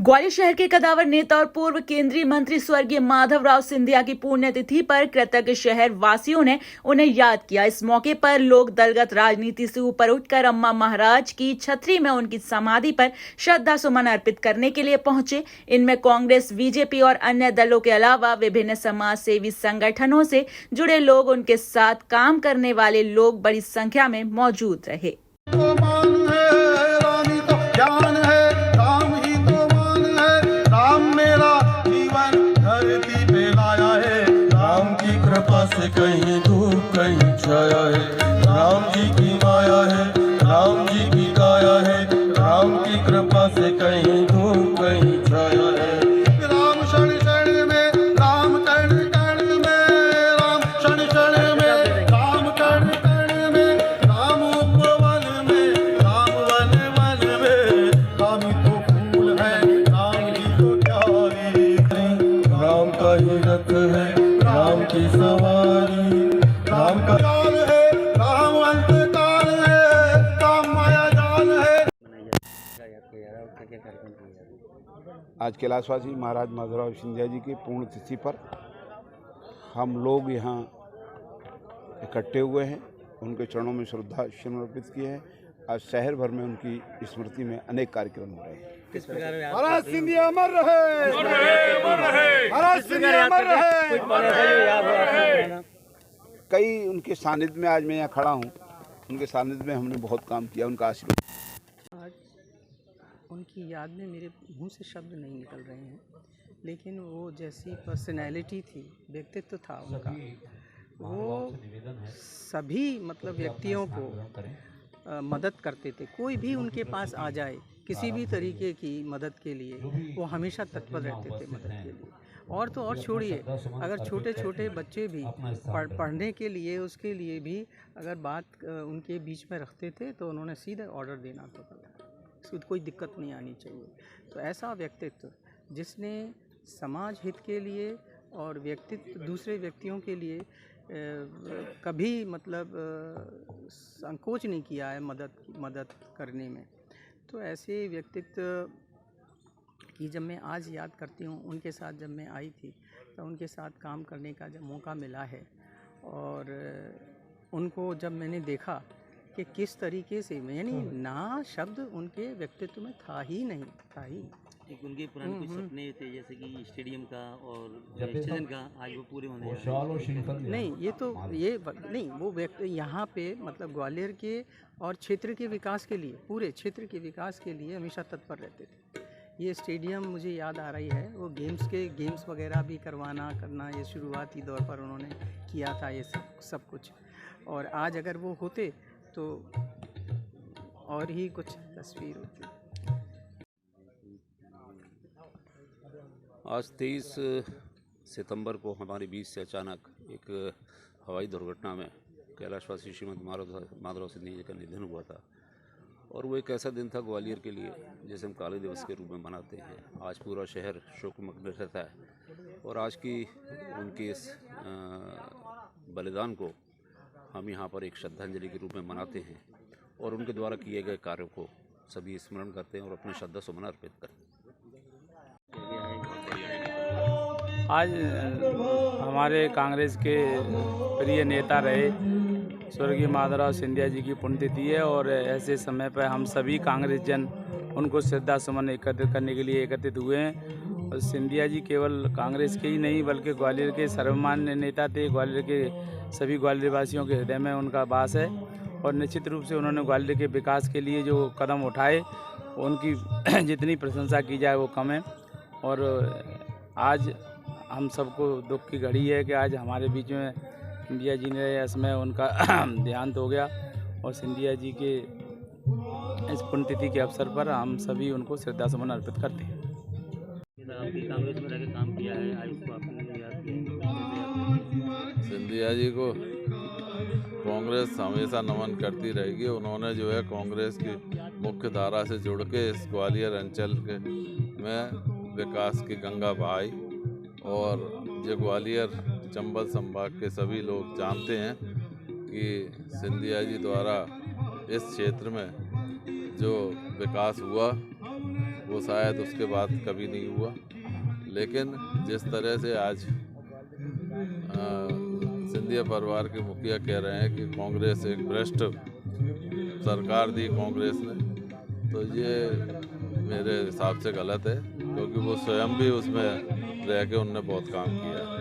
ग्वालियर शहर के कदावर नेता और पूर्व केंद्रीय मंत्री स्वर्गीय माधवराव सिंधिया की पुण्यतिथि पर कृतज्ञ शहर वासियों ने उन्हें याद किया। इस मौके पर लोग दलगत राजनीति से ऊपर उठकर अम्मा महाराज की छतरी में उनकी समाधि पर श्रद्धा सुमन अर्पित करने के लिए पहुंचे। इनमें कांग्रेस, बीजेपी और अन्य दलों के अलावा विभिन्न समाज सेवी संगठनों से जुड़े लोग, उनके साथ काम करने वाले लोग बड़ी संख्या में मौजूद रहे। से कहीं धूप कहीं छाया है, राम जी की माया है, राम जी की काया है, राम की कृपा से कहीं धूप कहीं छाया है। राम क्षण क्षण में, राम कण कण में, राम क्षण क्षण में, राम कण कण में, राम उपवन में, राम वन वन में, राम तो फूल है, राम जी तो क्यारी, राम का ही रथ है, राम की सवारी, राम का जाल है, राम अंत काल है, राम माया जाल है। आज कैलाशवासी महाराज माधवराव सिंधिया जी की पुण्यतिथि पर हम लोग यहाँ इकट्ठे हुए हैं, उनके चरणों में श्रद्धा समर्पित किए हैं। आज शहर भर में उनकी स्मृति में अनेक कार्यक्रम हो रहे हैं। किस प्रकार महाराज सिंधिया अमर रहे, महाराज सिंधिया अमर रहे। कई उनके सानिध्य में आज मैं यहाँ खड़ा हूँ, उनके सानिध्य में हमने बहुत काम किया, उनका आशीर्वाद। आज उनकी याद में मेरे मुंह से शब्द नहीं निकल रहे हैं, लेकिन वो जैसी पर्सनैलिटी थी, व्यक्तित्व था उनका, वो सभी व्यक्तियों को मदद करते थे। कोई भी उनके पास आ जाए किसी भी तरीके की मदद के लिए, वो हमेशा तत्पर रहते थे मदद के लिए। और तो और छोड़िए, अगर छोटे छोटे बच्चे भी पढ़ने के लिए, उसके लिए भी अगर बात उनके बीच में रखते थे तो उन्होंने सीधे ऑर्डर देना तो इसको कोई दिक्कत नहीं आनी चाहिए। तो ऐसा व्यक्तित्व जिसने समाज हित के लिए और व्यक्तित्व दूसरे व्यक्तियों के लिए कभी संकोच नहीं किया है मदद करने में। तो ऐसे व्यक्तित्व की जब मैं आज याद करती हूँ, उनके साथ जब मैं आई थी तो उनके साथ काम करने का जब मौका मिला है, और उनको जब मैंने देखा कि किस तरीके से, यानी ना शब्द उनके व्यक्तित्व में था ही नहीं, था ही। एक उनके पुराने कुछ सपने थे, जैसे कि स्टेडियम का और स्टेशन का, आज वो पूरे होने जा रहे हैं। नहीं, ये नहीं, वो व्यक्ति यहाँ पे ग्वालियर के और क्षेत्र के विकास के लिए, पूरे क्षेत्र के विकास के लिए हमेशा तत्पर रहते थे। ये स्टेडियम मुझे याद आ रही है, वो गेम्स वगैरह भी करना, ये शुरुआती दौर पर उन्होंने किया था ये सब कुछ। और आज अगर वो होते तो और ही कुछ तस्वीर होती। आज 23 सितंबर को हमारे बीच से अचानक एक हवाई दुर्घटना में कैलाशवासी श्रीमद माधवराव सिंधिया जी का निधन हुआ था। और वो एक ऐसा दिन था ग्वालियर के लिए जैसे हम काले दिवस के रूप में मनाते हैं। आज पूरा शहर शोकमग्न रहता है, और आज की उनके इस बलिदान को हम यहाँ पर एक श्रद्धांजलि के रूप में मनाते हैं, और उनके द्वारा किए गए कार्यों को सभी स्मरण करते हैं और अपनी श्रद्धा सुमन अर्पित करते हैं। आज हमारे कांग्रेस के प्रिय नेता रहे स्वर्गीय माधवराव सिंधिया जी की पुण्यतिथि है, और ऐसे समय पर हम सभी कांग्रेस जन उनको श्रद्धा सुमन एकत्रित करने के लिए एकत्रित हुए हैं। और सिंधिया जी केवल कांग्रेस के ही नहीं बल्कि ग्वालियर के सर्वमान्य नेता थे। ग्वालियर के सभी ग्वालियर वासियों के हृदय में उनका वास है, और निश्चित रूप से उन्होंने ग्वालियर के विकास के लिए जो कदम उठाए, उनकी जितनी प्रशंसा की जाए वो कम है। और आज हम सबको दुख की घड़ी है कि आज हमारे बीच में सिंधिया जी ने इसमें उनका देहांत हो गया, और सिंधिया जी के इस पुण्यतिथि के अवसर पर हम सभी उनको श्रद्धा सुमन अर्पित करते हैं। आपकी कांग्रेस में रहकर काम किया है, आज उसको आपने याद किया। सिंधिया जी को कांग्रेस हमेशा नमन करती रहेगी। उन्होंने जो है कांग्रेस की मुख्य धारा से जुड़ के इस ग्वालियर अंचल के में विकास की गंगा बहाई, और जो ग्वालियर चंबल संभाग के सभी लोग जानते हैं कि सिंधिया जी द्वारा इस क्षेत्र में जो विकास हुआ वो शायद उसके बाद कभी नहीं हुआ। लेकिन जिस तरह से आज सिंधिया परिवार के मुखिया कह रहे हैं कि कांग्रेस एक भ्रष्ट सरकार दी कांग्रेस ने, तो ये मेरे हिसाब से गलत है, क्योंकि वो स्वयं भी उसमें रह के उनने बहुत काम किया है।